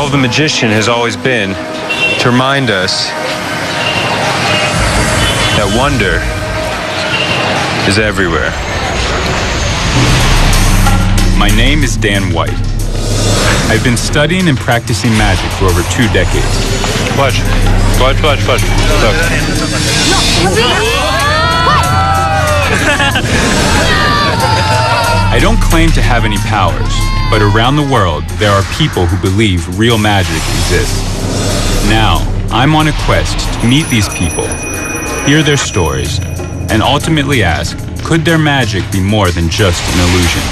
role of the magician has always been to remind us that wonder is everywhere. My name is Dan White. I've been studying and practicing magic for over 2 decades. Watch. Look. I don't claim to have any powers, but around the world, there are people who believe real magic exists. Now, I'm on a quest to meet these people, hear their stories, and ultimately ask, could their magic be more than just an illusion?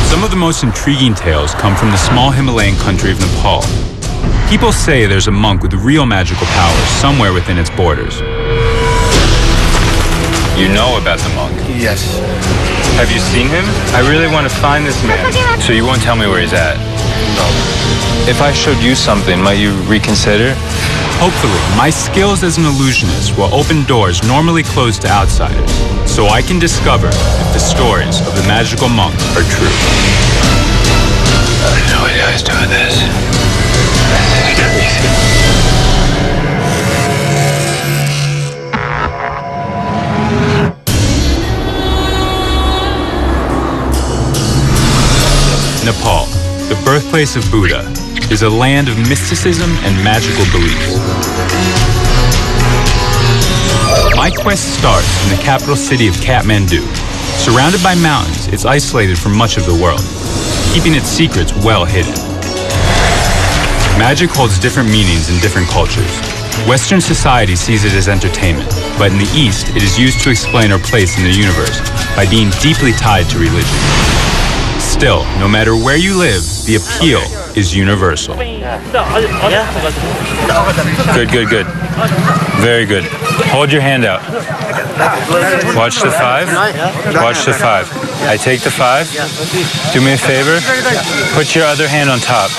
Some of the most intriguing tales come from the small Himalayan country of Nepal. People say there's a monk with real magical powers somewhere within its borders. You know about the monk? Yes. Have you seen him? I really want to find this man. So you won't tell me where he's at? No. If I showed you something, might you reconsider? Hopefully, my skills as an illusionist will open doors normally closed to outsiders, so I can discover if the stories of the magical monk are true. I have no idea who's doing this. This is crazy. Nepal, the birthplace of Buddha, is a land of mysticism and magical beliefs. My quest starts in the capital city of Kathmandu. Surrounded by mountains, it's isolated from much of the world, keeping its secrets well hidden. Magic holds different meanings in different cultures. Western society sees it as entertainment, but in the East, it is used to explain our place in the universe by being deeply tied to religion. Still, no matter where you live, the appeal is universal. Good. Very good. Hold your hand out. Watch the 5. Watch the 5. I take the 5. Do me a favor. Put your other hand on top.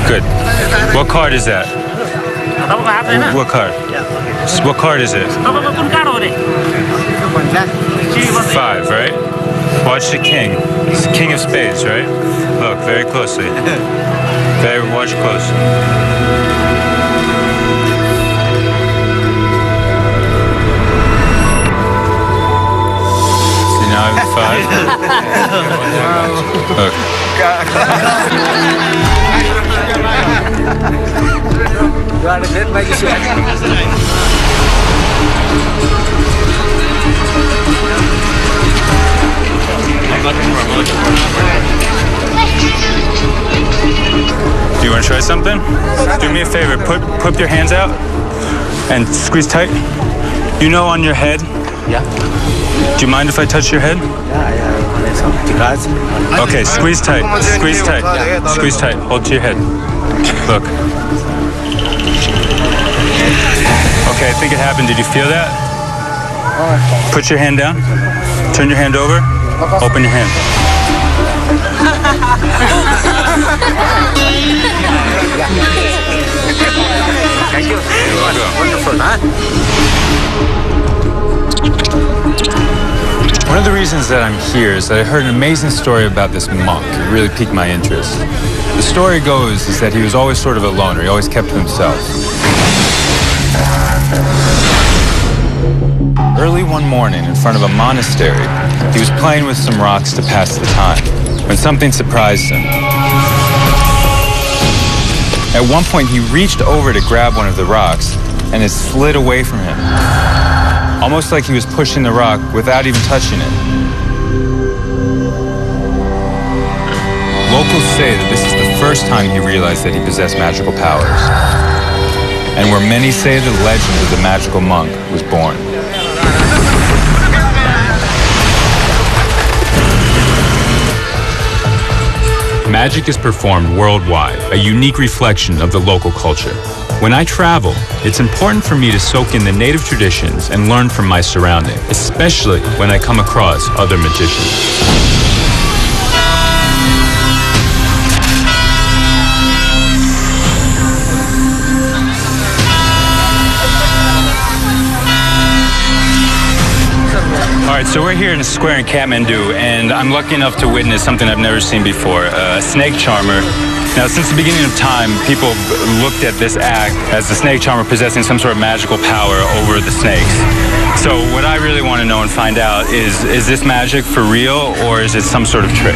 Good. What card is that? What card? What card is it? 5, right? Watch the king. It's the king of spades, right? Look very closely. Watch close. See, now I Do you want to try something? Do me a favor. Put your hands out and squeeze tight. You know, on your head. Yeah. Do you mind if I touch your head? Yeah. Okay, squeeze tight. Squeeze tight. Squeeze tight. Hold to your head. Look. Okay, I think it happened. Did you feel that? Put your hand down. Turn your hand over. Open your hand. Thank you. Wonderful, huh? One of the reasons that I'm here is that I heard an amazing story about this monk. It really piqued my interest. The story goes is that he was always sort of a loner. He always kept to himself. Early one morning, in front of a monastery, he was playing with some rocks to pass the time, when something surprised him. At one point, he reached over to grab one of the rocks, and it slid away from him, almost like he was pushing the rock without even touching it. Locals say that this is the first time he realized that he possessed magical powers, and where many say the legend of the magical monk was born. Magic is performed worldwide, a unique reflection of the local culture. When I travel, it's important for me to soak in the native traditions and learn from my surroundings, especially when I come across other magicians. All right, so we're here in a square in Kathmandu, and I'm lucky enough to witness something I've never seen before, a snake charmer. Now, since the beginning of time, people looked at this act as the snake charmer possessing some sort of magical power over the snakes. So what I really want to know and find out is this magic for real, or is it some sort of trick?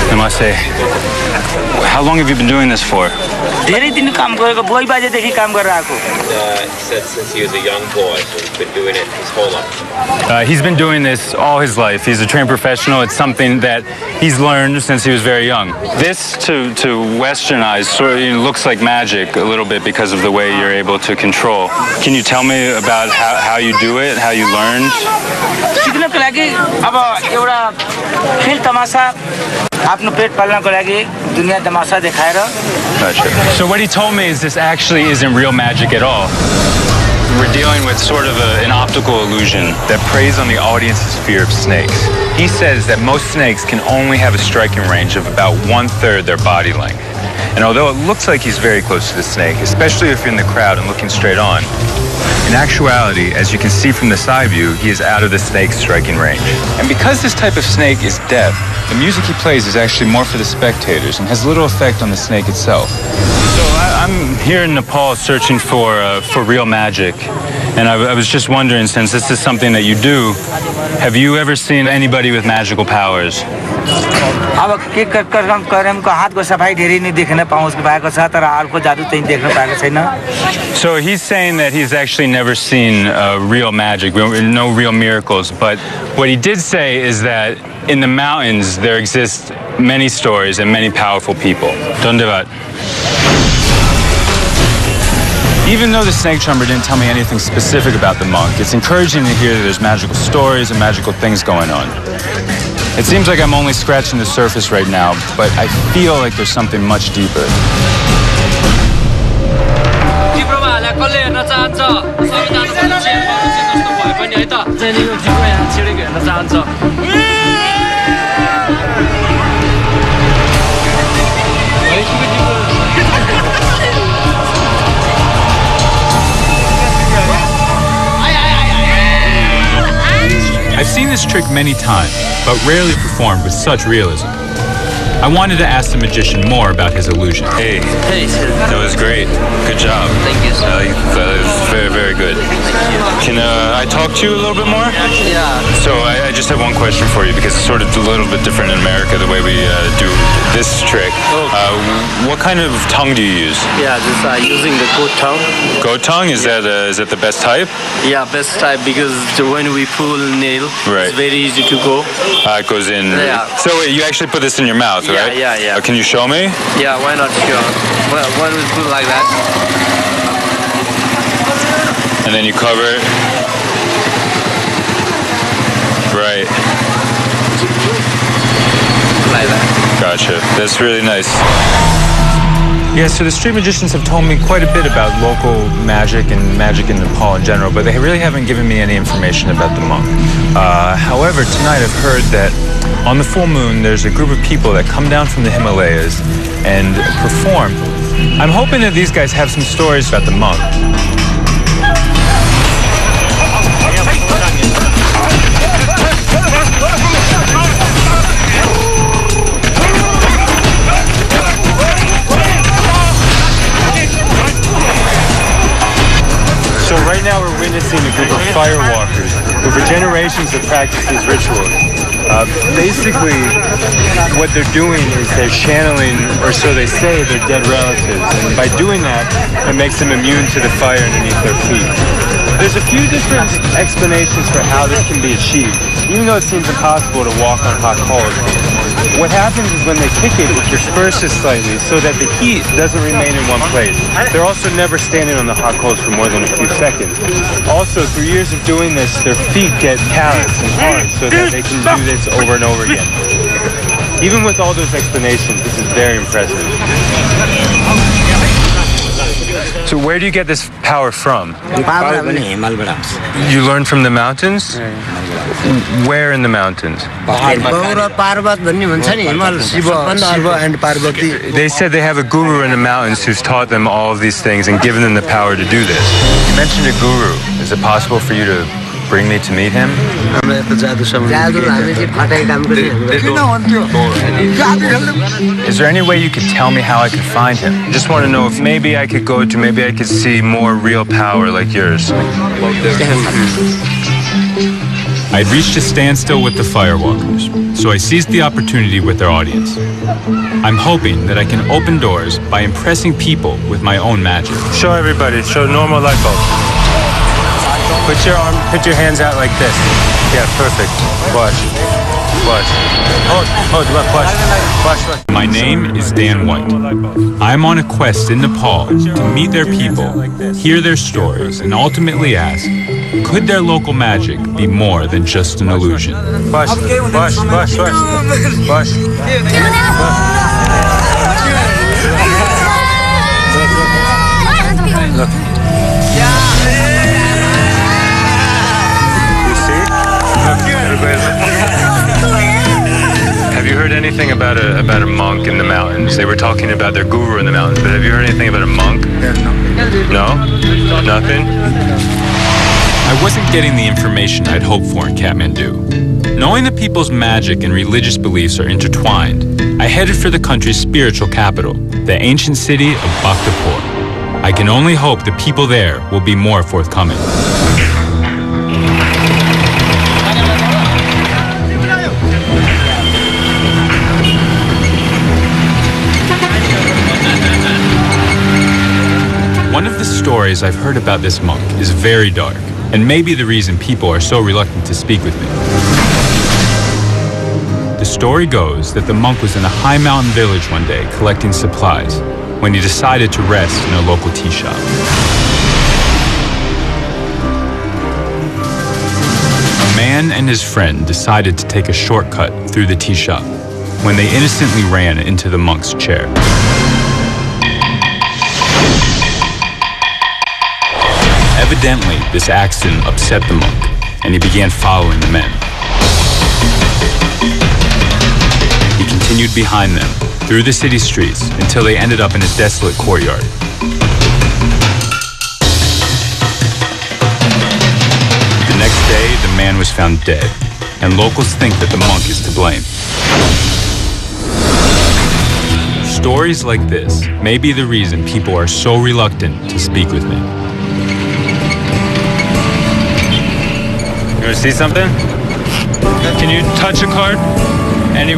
Namaste. How long have you been doing this for? He said since he was a young boy, so he's been doing it his whole life. He's been doing this all his life. He's a trained professional. It's something that he's learned since he was very young. This, to Western eyes, sort of looks like magic a little bit because of the way you're able to control. Can you tell me about how you do it, how you learned? Gotcha. So what he told me is this actually isn't real magic at all. We're dealing with sort of an optical illusion that preys on the audience's fear of snakes. He says that most snakes can only have a striking range of about 1/3 their body length. And although it looks like he's very close to the snake, especially if you're in the crowd and looking straight on, in actuality, as you can see from the side view, he is out of the snake's striking range. And because this type of snake is deaf, the music he plays is actually more for the spectators and has little effect on the snake itself. So I'm here in Nepal searching for real magic. And I was just wondering, since this is something that you do, have you ever seen anybody with magical powers? So he's saying that he's actually never seen real magic, no real miracles. But what he did say is that in the mountains there exist many stories and many powerful people. Dandavat. Even though the snake charmer didn't tell me anything specific about the monk, it's encouraging to hear that there's magical stories and magical things going on. It seems like I'm only scratching the surface right now, but I feel like there's something much deeper. I've seen this trick many times, but rarely performed with such realism. I wanted to ask the magician more about his illusion. Hey, Hey, sir. that was great. Good job. Thank you, sir. That was very, very good. Can I talk to you a little bit more? Yeah. So I just have one question for you, because it's sort of a little bit different in America, the way we do this trick. What kind of tongue do you use? Yeah, just using the goat tongue. Goat tongue? Is that the best type? Yeah, best type, because when we pull nail, Right. it's very easy to go. It goes in. Yeah. So wait, you actually put this in your mouth, Yeah, right? yeah. Can you show me? Yeah, why not? Sure. Well, when we pull like that. And then you cover it. Right. Like that. Gotcha. That's really nice. Yeah, so the street magicians have told me quite a bit about local magic and magic in Nepal in general, but they really haven't given me any information about the monk. However, tonight I've heard that on the full moon there's a group of people that come down from the Himalayas and perform. I'm hoping that these guys have some stories about the monk. So right now we're witnessing a group of firewalkers who for generations have practiced these rituals. Basically, what they're doing is they're channeling, or so they say, their dead relatives. And by doing that, it makes them immune to the fire underneath their feet. There's a few different explanations for how this can be achieved, even though it seems impossible to walk on hot coals. What happens is when they kick it disperses slightly so that the heat doesn't remain in one place. They're also never standing on the hot coals for more than a few seconds. Also, through years of doing this, their feet get calloused and hard so that they can do this over and over again. Even with all those explanations, this is very impressive. So where do you get this power from? Power पनि हिमालबाट आउँछ You learn from the mountains? Where in the mountains? गौर पर्वत भन्ने भन्छ नि हिमाल Shiv and Parvati They said they have a guru in the mountains who's taught them all of these things and given them the power to do this. You mentioned a guru. Is it possible for you to bring me to meet him? जादु हामी चाहिँ फटाइ काम Is there any way you could tell me how I could find him? I just want to know if maybe I could go to, maybe I could see more real power like yours. I'd reached a standstill with the firewalkers, so I seized the opportunity with their audience. I'm hoping that I can open doors by impressing people with my own magic. Show everybody, show normal light bulb. Put your hands out like this. Yeah, perfect. Watch. Hold, look, watch. My name is Dan White. I'm on a quest in Nepal to meet their people, hear their stories, and ultimately ask, could their local magic be more than just an illusion? Watch. Look. You see? Look, everybody. Have you heard anything about a monk in the mountains? They were talking about their guru in the mountains, but have you heard anything about a monk? No? Nothing? I wasn't getting the information I'd hoped for in Kathmandu. Knowing that people's magic and religious beliefs are intertwined, I headed for the country's spiritual capital, the ancient city of Bhaktapur. I can only hope the people there will be more forthcoming. One of the stories I've heard about this monk is very dark, and may be the reason people are so reluctant to speak with me. The story goes that the monk was in a high mountain village one day collecting supplies when he decided to rest in a local tea shop. A man and his friend decided to take a shortcut through the tea shop when they innocently ran into the monk's chair. Evidently, this accident upset the monk, and he began following the men. He continued behind them, through the city streets, until they ended up in a desolate courtyard. The next day, the man was found dead, and locals think that the monk is to blame. Stories like this may be the reason people are so reluctant to speak with me. You want to see something? Can you touch a card? And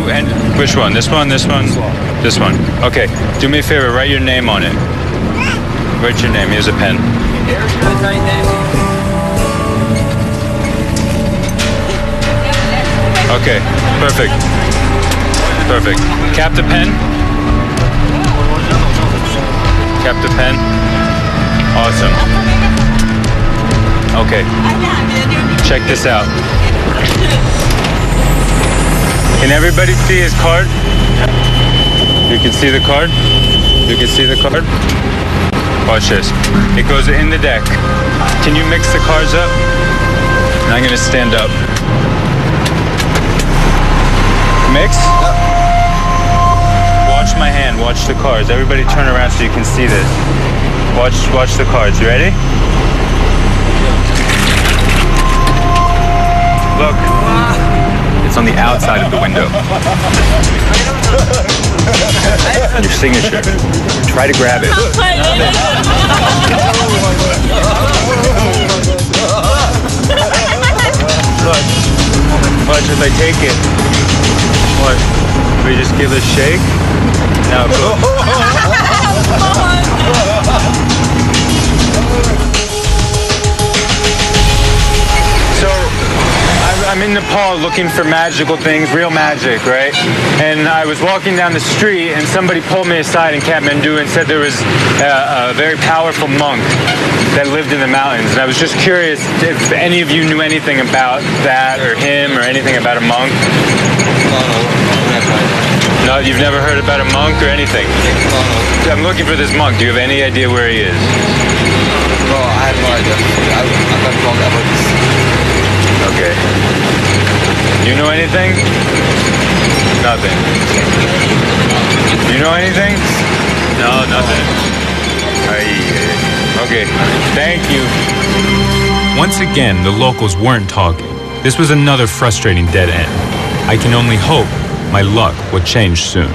which one? This one? This one? This one. Okay. Do me a favor. Write your name on it. Write your name. Here's a pen. Okay. Perfect. Perfect. Cap the pen. Cap the pen. Awesome. Okay. Check this out. Can everybody see his card? You can see the card? You can see the card? Watch this. It goes in the deck. Can you mix the cards up? And I'm gonna stand up. Mix? Watch my hand, watch the cards. Everybody turn around so you can see this. Watch the cards. You ready? Look. It's on the outside of the window. Your signature. Try to grab it. Look. Watch as I take it. Watch. We just give it a shake. Now go. So, I'm in Nepal looking for magical things, real magic, right? And I was walking down the street and somebody pulled me aside in Kathmandu and said there was a very powerful monk that lived in the mountains. And I was just curious if any of you knew anything about that or him or anything about a monk. No, you've never heard about a monk or anything? I'm looking for this monk. Do you have any idea where he is? No, I have no idea. I'm not wrong about this. Okay. You know anything? Nothing. You know anything? No, nothing. Okay, thank you. Once again, the locals weren't talking. This was another frustrating dead end. I can only hope my luck will change soon.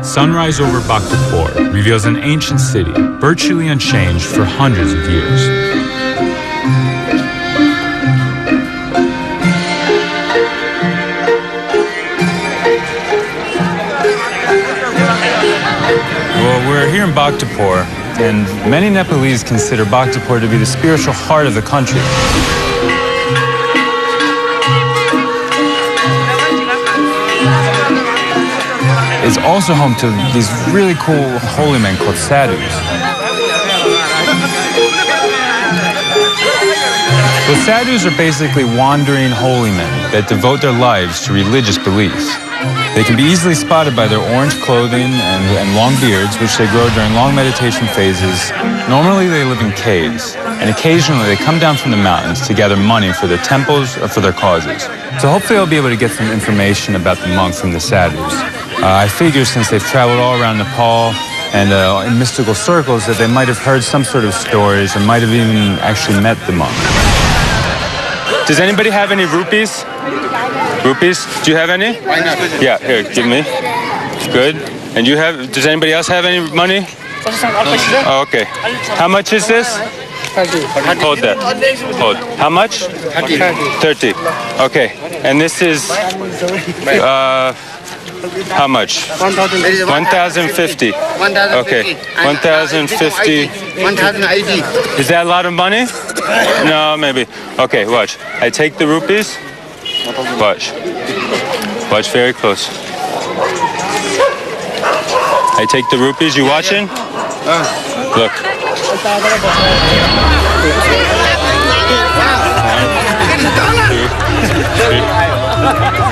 Sunrise over Bhaktapur reveals an ancient city, virtually unchanged for hundreds of years. Well, we're here in Bhaktapur, and many Nepalese consider Bhaktapur to be the spiritual heart of the country. It's also home to these really cool holy men called sadhus. Well, sadhus are basically wandering holy men that devote their lives to religious beliefs. They can be easily spotted by their orange clothing and long beards, which they grow during long meditation phases. Normally they live in caves, and occasionally they come down from the mountains to gather money for their temples or for their causes. So hopefully I'll be able to get some information about the monk from the sadhus. I figure since they've traveled all around Nepal and in mystical circles that they might have heard some sort of stories or might have even actually met the monk. Does anybody have any rupees? Rupees? Do you have any? Why not? Yeah, here, give me. Good. And you have, does anybody else have any money? Oh, okay. How much is this? 30. Hold that. Hold. How much? 30. Okay. And this is, how much? 1,050. 1,050. Okay. 1,050. 1,080. Is that a lot of money? No, maybe. Okay, watch. I take the rupees. Watch. Watch very close. I take the rupees. You watching? Look.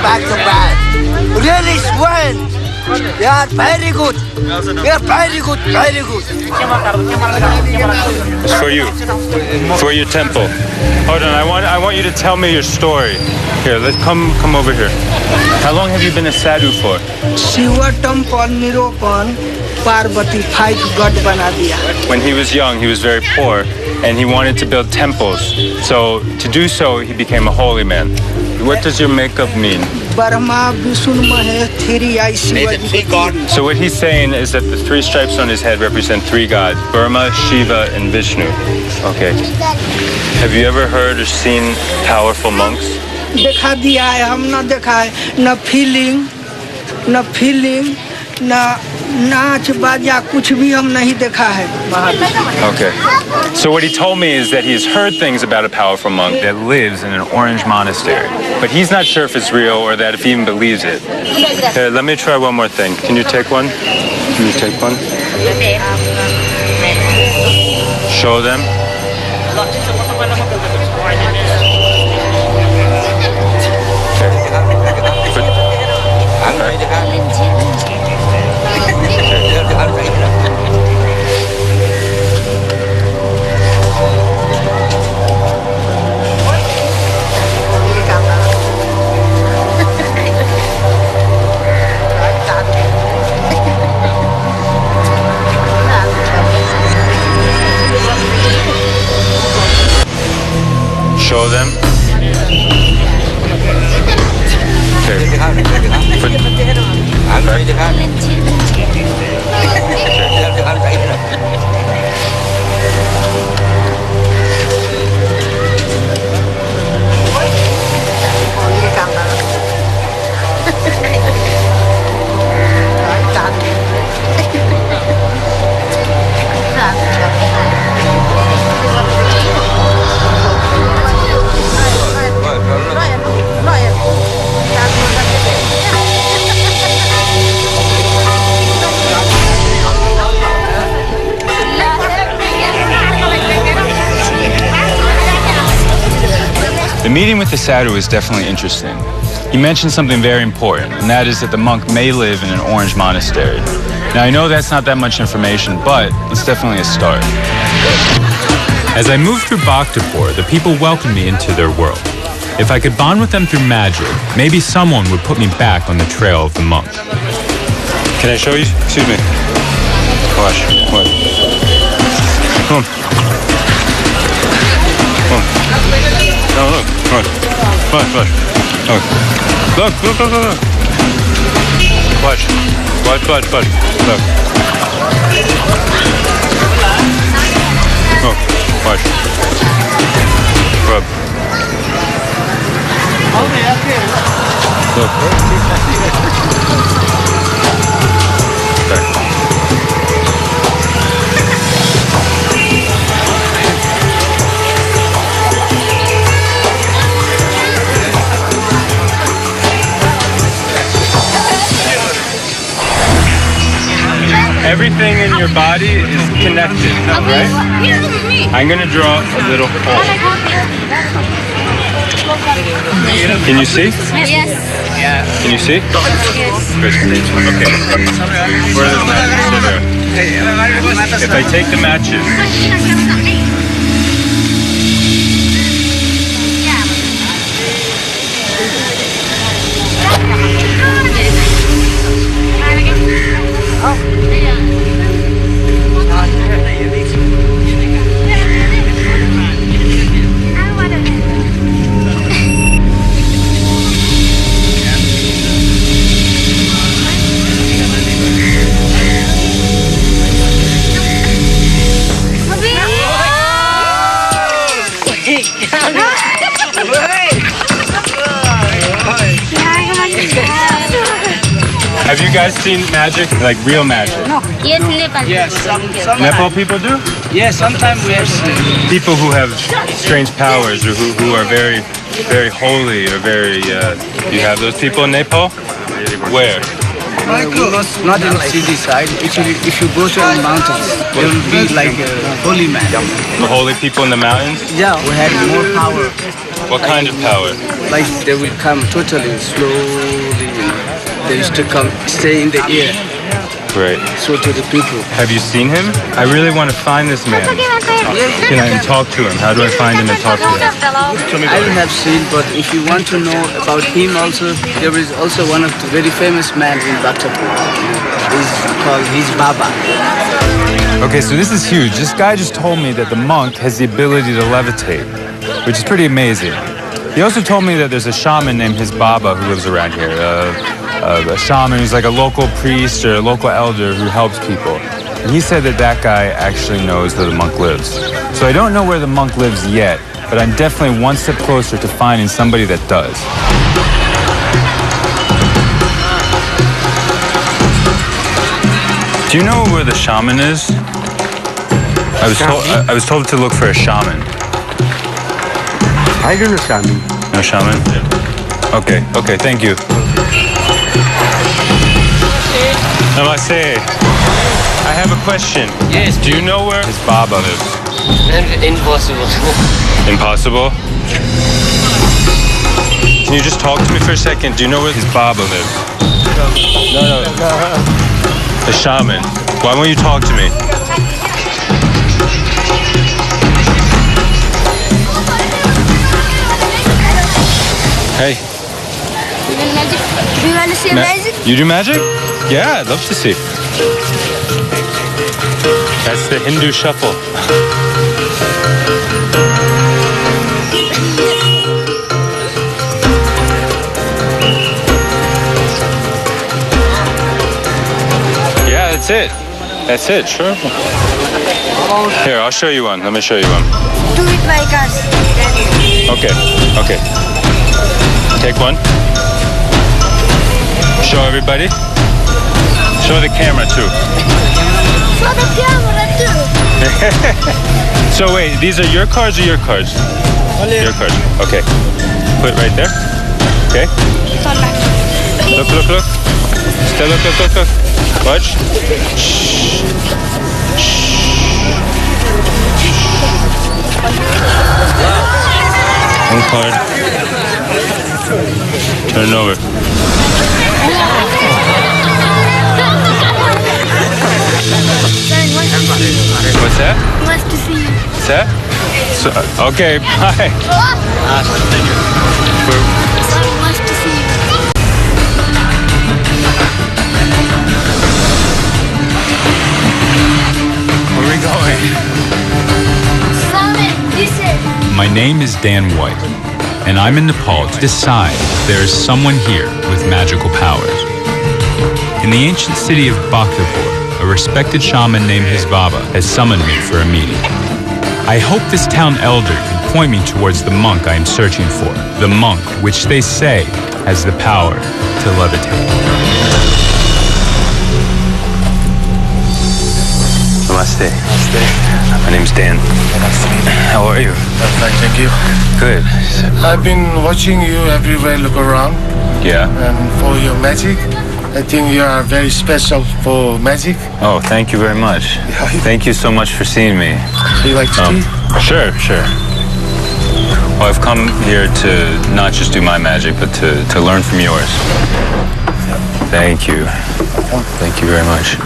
Back to back. Really swell. They are very good. They are very good, very good. It's for you. For your temple. Hold on, I want you to tell me your story. Here, let's come over here. How long have you been a sadhu for? Shiva temple निरूपण Parvati 5 God बना दिया. When he was young, he was very poor, and he wanted to build temples. So, to do so, he became a holy man. What does your makeup mean? Brahma Vishnu Mahesh 3 I Shivaji. So what he's saying is that the 3 stripes on his head represent 3 gods, Brahma, Shiva, and Vishnu. Okay. Have you ever heard or seen powerful monks? देखा दिया है, हम ना देखा है, न feeling न नाच बाजा कुछ भी हम नहीं देखा है. Okay. So what he told me is that he's heard things about a powerful monk that lives in an orange monastery. But he's not sure if it's real or that if he even believes it. Here, let me try one more thing. Can you take one? Can you take one? Show them. Show them. The meeting with the sadhu was definitely interesting. He mentioned something very important, and that is that the monk may live in an orange monastery. Now, I know that's not that much information, but it's definitely a start. As I moved through Bhaktapur, the people welcomed me into their world. If I could bond with them through magic, maybe someone would put me back on the trail of the monk. Can I show you? Excuse me. Watch. What? Come on. Come on. No, look. Come on. Watch. Look. Look. Watch. Look. Oh, watch. Rub. Look. Okay. Everything in your body is connected, right? I'm going to draw a little hole. Can you see? Yes. Can you see? Yes. Good. Okay. Where are the matches? If I take the matches, have you guys seen magic? Like real magic? Yes, Nepal. Yes, Nepal people do? yes, sometimes we have seen. People who have strange powers or who are very, very holy or very, you have those people in Nepal? Where? Not in the city side. If you go to the mountains, there will be like a holy man. The holy people in the mountains? Yeah, we had more power. What kind of power? Like they will come totally slowly. They used to come, stay in the air. Great. So to the people. Have you seen him? I really want to find this man. Can I talk to him? How do I find him and talk to him? I have seen, but if you want to know about him also, there is also one of the very famous men in Bhaktapur. He's called his Baba. Okay, so this is huge. This guy just told me that the monk has the ability to levitate, which is pretty amazing. He also told me that there's a shaman named his Baba who lives around here. A shaman who's like a local priest or a local elder who helps people. And he said that that guy actually knows where the monk lives. So I don't know where the monk lives yet, but I'm definitely one step closer to finding somebody that does. Do you know where the shaman is? I was told to look for a shaman. I don't know shaman. No shaman? Okay, thank you. Namaste. I have a question. Yes. Do you know where his Baba lives? Impossible. Impossible? Can you just talk to me for a second? Do you know where his Baba lives? No. The shaman. Why won't you talk to me? Hey. Do you want to see magic? You do magic? Yeah, I'd love to see. That's the Hindu shuffle. Yeah, that's it. That's it, sure. Here, I'll show you one. Let me show you one. Do it like us. Okay. Take one. Show everybody. Show the camera too. Show the camera too. So wait, these are your cards or your cards? Your cards. Okay. Put it right there. Okay. Look. Still look. Watch. Shh. One card. Turn it over. What's that? Nice to see you. What's that? So, okay, bye. Nice to see you. Where are we going? My name is Dan White, and I'm in Nepal to decide if there is someone here with magical powers. In the ancient city of Bhaktapur, a respected shaman named his Baba has summoned me for a meeting. I hope this town elder can point me towards the monk I am searching for, the monk which they say has the power to levitate. Namaste. My name's Dan. How are you? I'm fine, thank you. Good. I've been watching you everywhere, look around, Yeah. and for your magic. I think you are very special for magic. Oh, thank you very much. Thank you so much for seeing me. Do you like to tea? Sure. Well, I've come here to not just do my magic, but to learn from yours. Thank you. Thank you very much.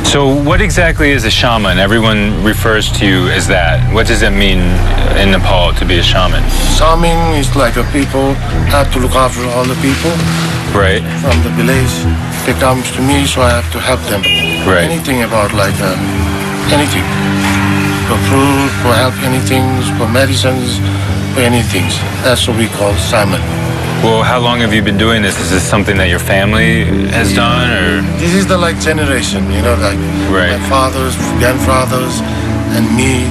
So what exactly is a shaman? Everyone refers to you as that. What does it mean in Nepal to be a shaman? Shaman is like a people have to look after all the people Right. from the village. They come to me, so I have to help them. Right. Anything about like anything. For food, for help, anything, for medicines, for anything. That's what we call shaman. Well, how long have you been doing this? Is this something that your family has done, or? This is the like generation, like Right. my fathers, grandfathers, and me.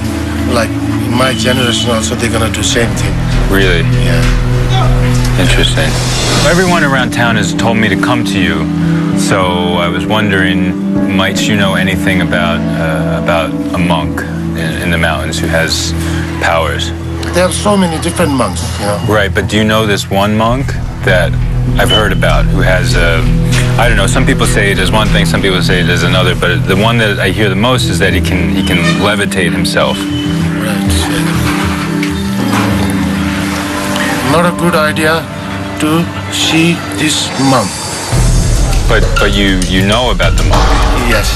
Like in my generation also, they're gonna do same thing. Really? Yeah. Interesting. Everyone around town has told me to come to you, so I was wondering, might you know anything about a monk in the mountains who has powers? There are so many different monks, Right, but do you know this one monk that I've heard about who has I don't know, some people say he does one thing, some people say he does another, but the one that I hear the most is that he can levitate himself. Right. Not a good idea to see this monk. But you know about the monk. Yes.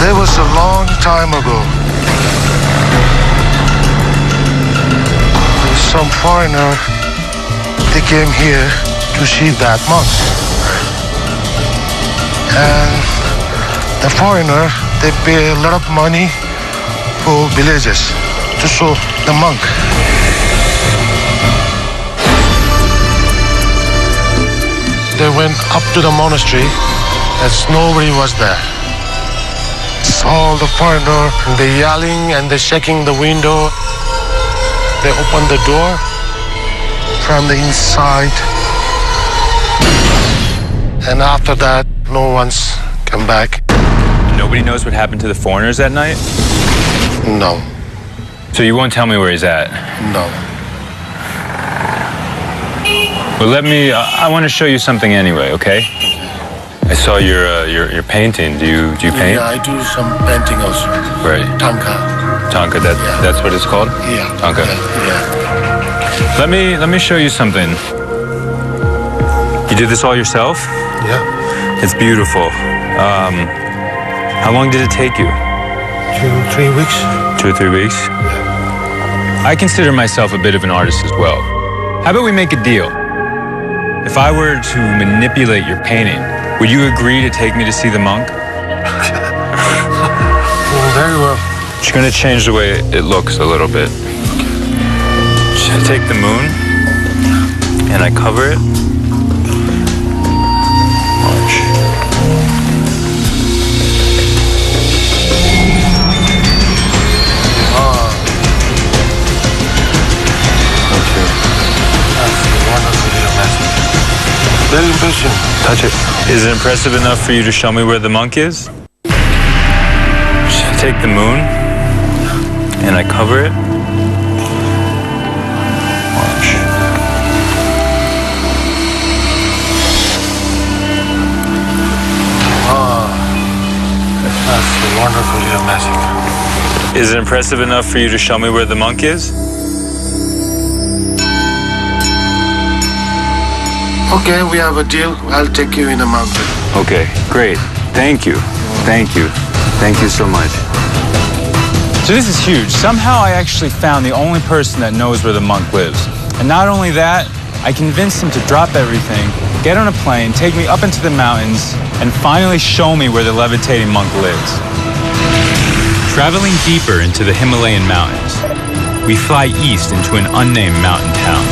There was a long time ago. Some foreigner, they came here to see that monk. And the foreigner, they pay a lot of money for villages to show the monk. They went up to the monastery as nobody was there. All the foreigner, they yelling and they shaking the window. They opened the door from the inside. And after that, no one's come back. Nobody knows what happened to the foreigners that night? No, So you won't tell me where he's at? no. Well, I want to show you something anyway, okay? I saw your painting. Do you paint? Yeah, I do some painting also. Right. Tanka. Tonka, Yeah. that's what it's called? Yeah. Tonka. Yeah. Let me show you something. You did this all yourself? Yeah. It's beautiful. How long did it take you? 2-3 weeks. 2 or 3 weeks? I consider myself a bit of an artist as well. How about we make a deal? If I were to manipulate your painting, would you agree to take me to see the monk? Oh, very well. Just gonna change the way it looks a little bit. Should I take the moon and I cover it? Watch. Very impressive. Touch it. Is it impressive enough for you to show me where the monk is? Should I take the moon and I cover it? Watch. That's wonderful, your magic. Is it impressive enough for you to show me where the monk is? Okay, we have a deal. I'll take you in a mountain. Okay, great. Thank you. Thank you. Thank you so much. So this is huge. Somehow I actually found the only person that knows where the monk lives. And not only that, I convinced him to drop everything, get on a plane, take me up into the mountains, and finally show me where the levitating monk lives. Traveling deeper into the Himalayan mountains, we fly east into an unnamed mountain town.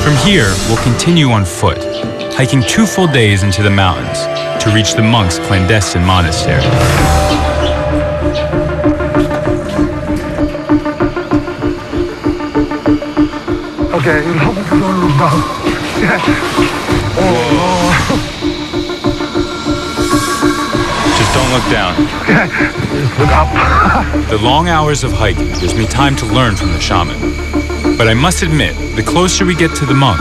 From here, we'll continue on foot, hiking 2 full days into the mountains to reach the monk's clandestine monastery. Okay, Just don't look down. look up. The long hours of hiking gives me time to learn from the shaman. But I must admit, the closer we get to the monk,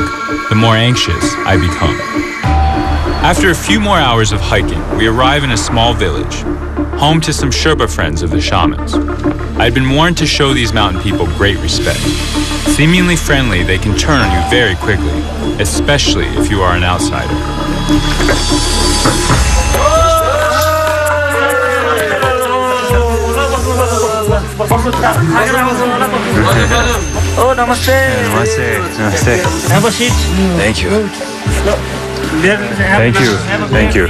the more anxious I become. After a few more hours of hiking, we arrive in a small village, home to some Sherpa friends of the shamans. I had been warned to show these mountain people great respect. Seemingly friendly, they can turn on you very quickly, especially if you are an outsider. Oh, namaste. Namaste. Namaste. Have a seat. Thank you. Thank you. Thank you.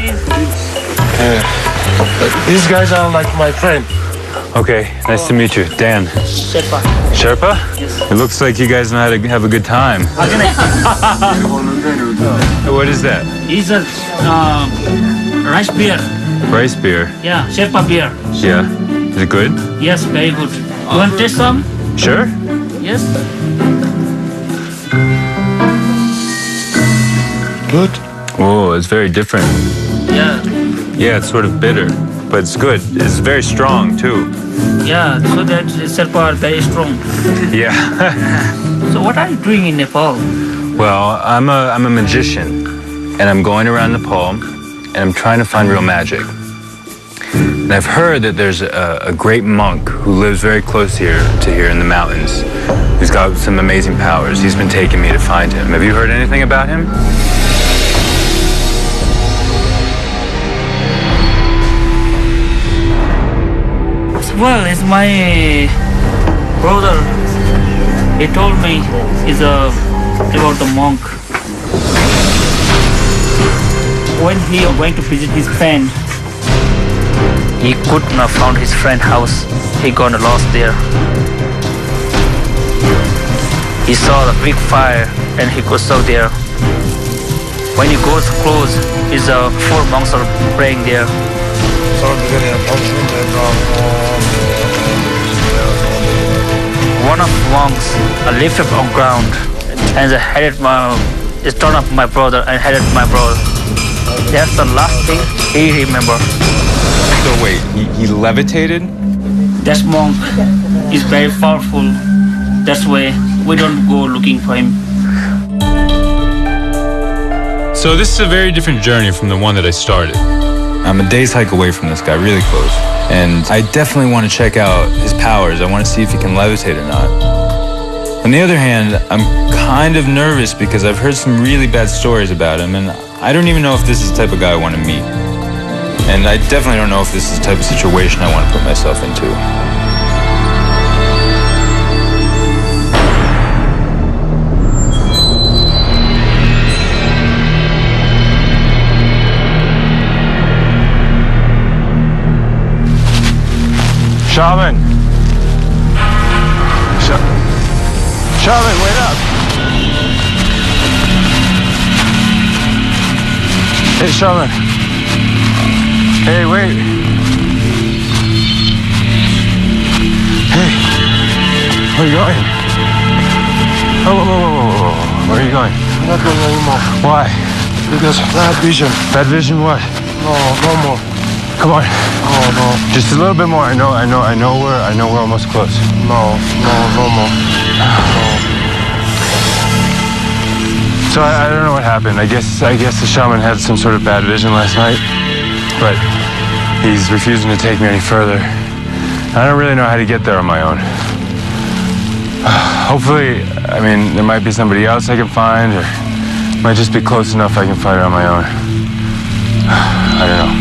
These guys are like my friend. Okay, nice to meet you. Dan. Sherpa. Sherpa? Yes. It looks like you guys know how to have a good time. What is that? It's a rice beer. Rice beer. Yeah, Sherpa beer. Yeah. Is it good? Yes, very good. You want to taste some? Sure. Yes. Good. Oh, it's very different. Yeah. Yeah, it's sort of bitter, but it's good. It's very strong too. Yeah, so that Sherpa are very strong. Yeah. So what are you doing in Nepal? Well, I'm a magician, and I'm going around Nepal, and I'm trying to find real magic. And I've heard that there's a great monk who lives very close here in the mountains. He's got some amazing powers. He's been taking me to find him. Have you heard anything about him? Well, it's my brother. He told me it's about the monk. When he was going to visit his friend, he could not found his friend's house. He got lost there. He saw the big fire and he goes out there. When he goes close, is 4 monks are praying there. One of the monks lifted on ground and they headed it turned up my brother and headed my brother. That's the last thing he remembered. So wait, he levitated? That monk is very powerful. That's why we don't go looking for him. So this is a very different journey from the one that I started. I'm a day's hike away from this guy, really close. And I definitely want to check out his powers. I want to see if he can levitate or not. On the other hand, I'm kind of nervous because I've heard some really bad stories about him, and I don't even know if this is the type of guy I want to meet. And I definitely don't know if this is the type of situation I want to put myself into. Shaman! Shaman, wait up! Hey, Shaman. Hey, wait. Hey, where are you going? Whoa. Where are you going? I'm not going anymore. Why? Because bad vision. Bad vision what? No more. Come on. Oh, no. Just a little bit more. I know we're almost close. No more. No. So I don't know what happened. I guess the shaman had some sort of bad vision last night, but he's refusing to take me any further. I don't really know how to get there on my own. Hopefully, I mean, there might be somebody else I can find, or it might just be close enough I can find it on my own. I don't know.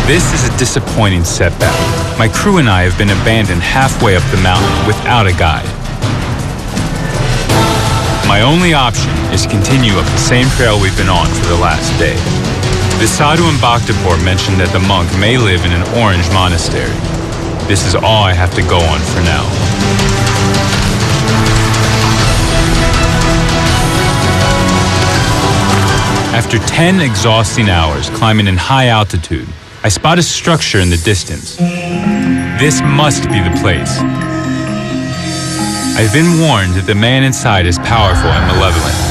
This is a disappointing setback. My crew and I have been abandoned halfway up the mountain without a guide. My only option is to continue up the same trail we've been on for the last day. The sadhu in Bhaktapur mentioned that the monk may live in an orange monastery. This is all I have to go on for now. After 10 exhausting hours climbing in high altitude, I spot a structure in the distance. This must be the place. I've been warned that the man inside is powerful and malevolent.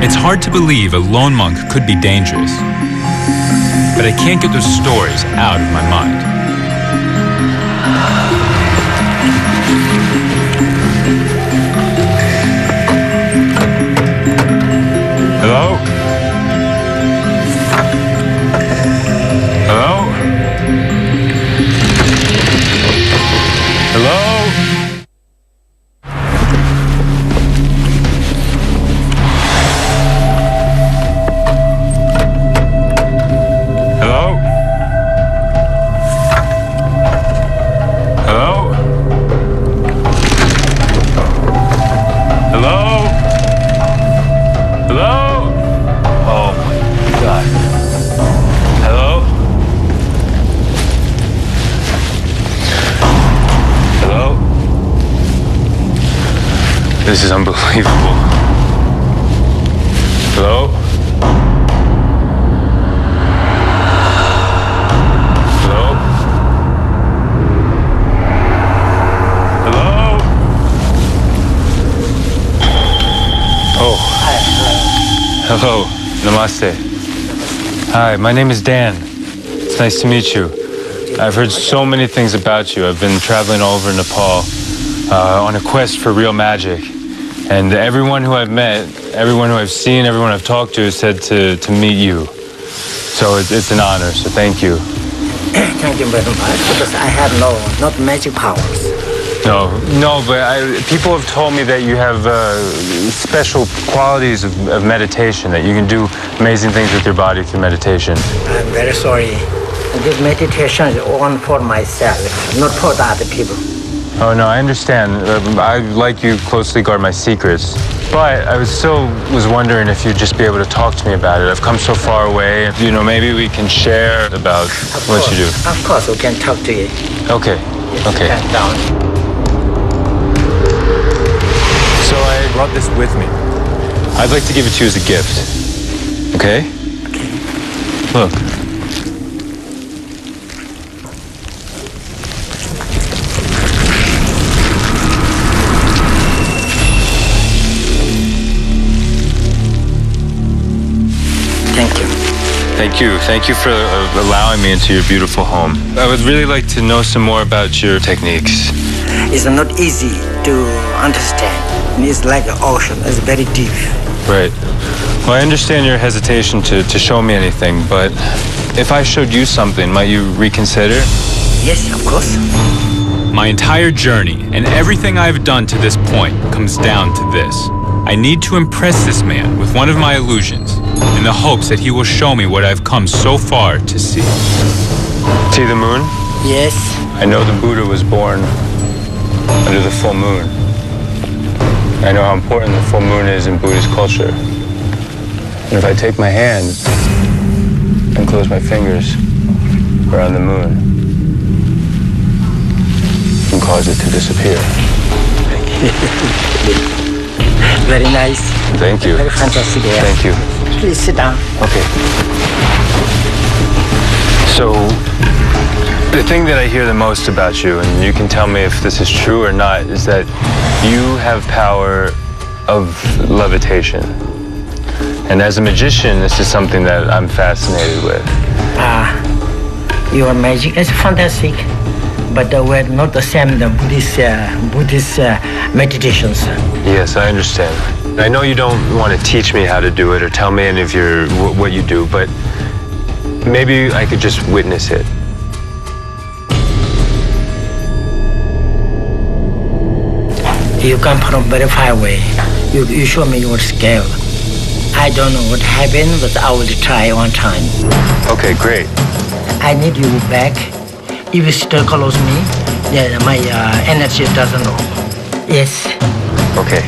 It's hard to believe a lone monk could be dangerous, but I can't get those stories out of my mind. Hello? Hello? Hello? Hello? Hello? Hello? Hello? Oh my God. Hello? Hello? This is unbelievable. Hello? Hello? Hello? Oh. Hello. Namaste. Hi, my name is Dan. It's nice to meet you. I've heard so many things about you. I've been traveling all over Nepal on a quest for real magic. And everyone who I've met, everyone who I've seen, everyone I've talked to has said to meet you. So it's an honor, so thank you. Thank you very much, because I have not magic powers. No, but people have told me that you have special qualities of meditation, that you can do amazing things with your body through meditation. I'm very sorry. This meditation is only for myself, not for the other people. Oh, no, I understand. I, like you, closely guard my secrets. But I was wondering if you'd just be able to talk to me about it. I've come so far away. You know, maybe we can share about what you do. Of course, we can talk to you. Okay, okay. Sit down. So I brought this with me. I'd like to give it to you as a gift. Okay? Okay. Look. Thank you. Thank you. Thank you for allowing me into your beautiful home. I would really like to know some more about your techniques. It's not easy to understand. It's like an ocean. It's very deep. Right. Well, I understand your hesitation to show me anything, but if I showed you something, might you reconsider? Yes, of course. My entire journey and everything I've done to this point comes down to this. I need to impress this man with one of my illusions in the hopes that he will show me what I've come so far to see. See the moon? Yes. I know the Buddha was born under the full moon. I know how important the full moon is in Buddhist culture. And if I take my hand and close my fingers around the moon, I can cause it to disappear. Very nice. Thank you. Very fantastic. Yes. Thank you. Please sit down. Okay. So, the thing that I hear the most about you, and you can tell me if this is true or not, is that you have power of levitation. And as a magician, this is something that I'm fascinated with. Your magic is fantastic, but we're not the same the Buddhist meditations. Yes, I understand. I know you don't want to teach me how to do it or tell me any of what you do, but Maybe I could just witness it. You come from very far away. You show me your scale. I don't know what happened, but I will try one time. Okay, great. I need you back. If you still close me, then my energy doesn't know. Yes. Okay.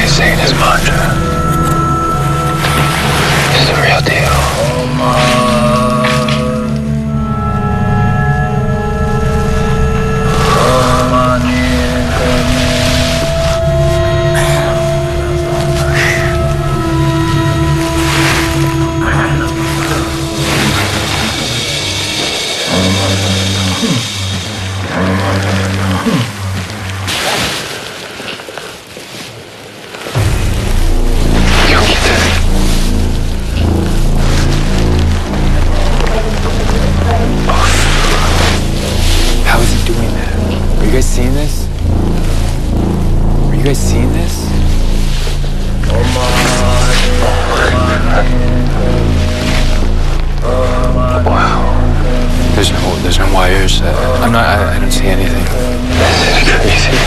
He's saying his mantra. This is the real deal. How is he doing that? Are you guys seeing this? Are you guys seeing this? Wow. There's no wires. I don't see anything. This is crazy.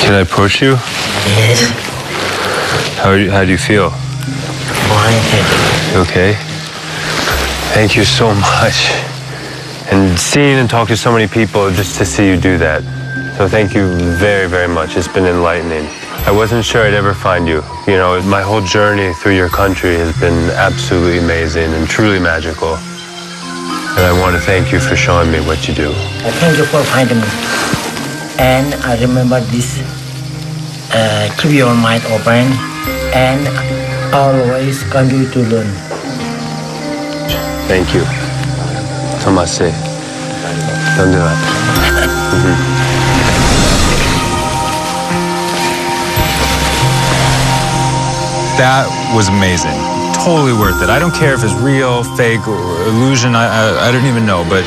Can I approach you? Yes. How do you feel? Fine. Okay. Thank you so much. And seeing and talking to so many people just to see you do that. So thank you very, very much. It's been enlightening. I wasn't sure I'd ever find you. You know, my whole journey through your country has been absolutely amazing and truly magical. And I want to thank you for showing me what you do. Thank you for finding me. And I remember this. Keep your mind open and always continue to learn. Thank you. Tomase. Don't do that. That was amazing. Totally worth it. I don't care if it's real, fake, or illusion. I don't even know, but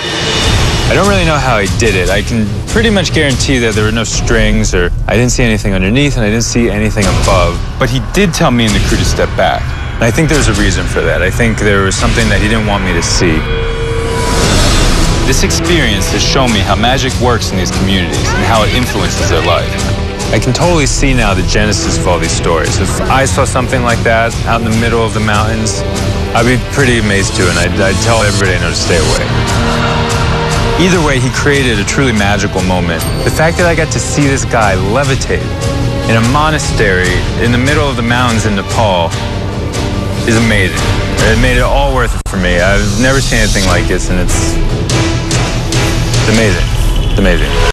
I don't really know how he did it. I can pretty much guarantee that there were no strings, or I didn't see anything underneath, and I didn't see anything above. But he did tell me and the crew to step back. And I think there's a reason for that. I think there was something that he didn't want me to see. This experience has shown me how magic works in these communities and how it influences their life. I can totally see now the genesis of all these stories. If I saw something like that out in the middle of the mountains, I'd be pretty amazed too, and I'd tell everybody I know to stay away. Either way, he created a truly magical moment. The fact that I got to see this guy levitate in a monastery in the middle of the mountains in Nepal is amazing. It made it all worth it for me. I've never seen anything like this, and it's amazing. It's amazing.